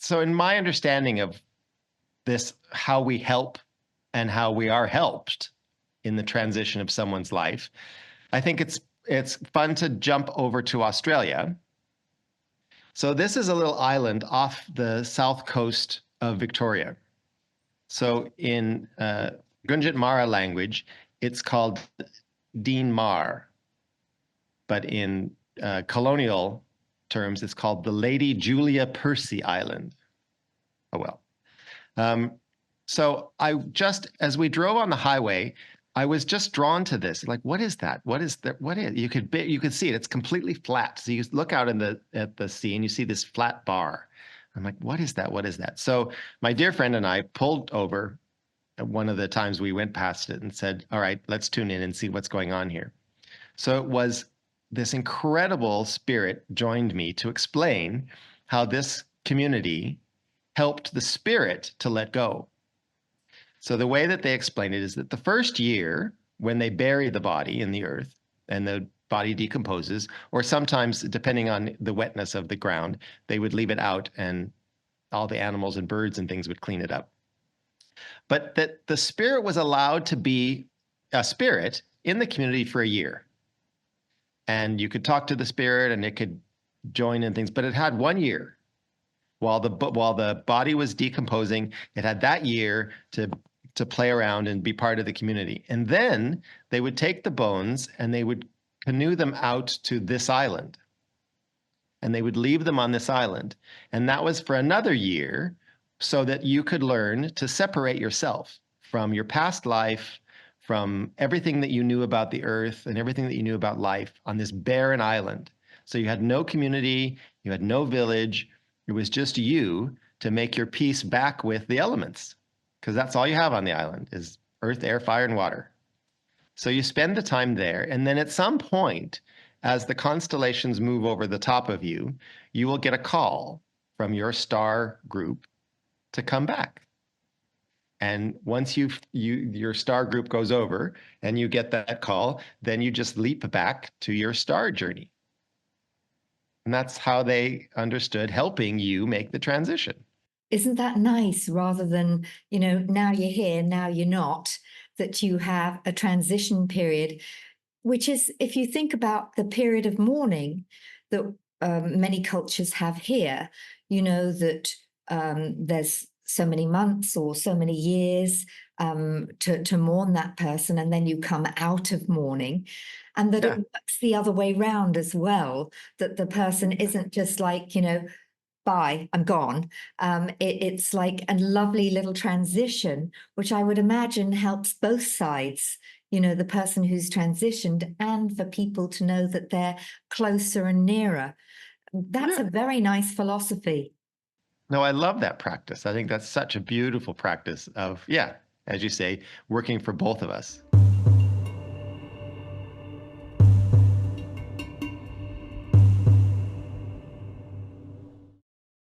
So in my understanding of this, how we help and how we are helped in the transition of someone's life, I think it's fun to jump over to Australia. So this is a little island off the south coast of Victoria. So in Gunjat Mara language, it's called Deen Maar, but in colonial terms, it's called the Lady Julia Percy Island. Oh well. Um, so I just, as we drove on the highway, I was just drawn to this. Like, what is that? What is that? What is? You could see it. It's completely flat. So you look out at the sea and you see this flat bar. I'm like, what is that? What is that? So my dear friend and I pulled over at one of the times we went past it and said, all right, let's tune in and see what's going on here. So it was this incredible spirit joined me to explain how this community helped the spirit to let go. So the way that they explain it is that the first year, when they bury the body in the earth and the body decomposes, or sometimes depending on the wetness of the ground, they would leave it out and all the animals and birds and things would clean it up. But that the spirit was allowed to be a spirit in the community for a year. And you could talk to the spirit and it could join in things, but it had 1 year. While the body was decomposing, it had that year to play around and be part of the community. And then they would take the bones and they would canoe them out to this island. And they would leave them on this island. And that was for another year so that you could learn to separate yourself from your past life, from everything that you knew about the earth and everything that you knew about life on this barren island. So you had no community, you had no village. It was just you to make your peace back with the elements, because that's all you have on the island is earth, air, fire, and water. So you spend the time there, and then at some point, as the constellations move over the top of you, you will get a call from your star group to come back. And once your star group goes over and you get that call, then you just leap back to your star journey. And that's how they understood helping you make the transition. Isn't that nice rather than, now you're here, now you're not, that you have a transition period, which is, if you think about the period of mourning that many cultures have here, that there's so many months or so many years to mourn that person, and then you come out of mourning, and that Yeah. it works the other way round as well, that the person isn't just like, bye, I'm gone. It's like a lovely little transition, which I would imagine helps both sides, the person who's transitioned and for people to know that they're closer and nearer. That's Yeah. a very nice philosophy. No, I love that practice. I think that's such a beautiful practice of, yeah, as you say, working for both of us.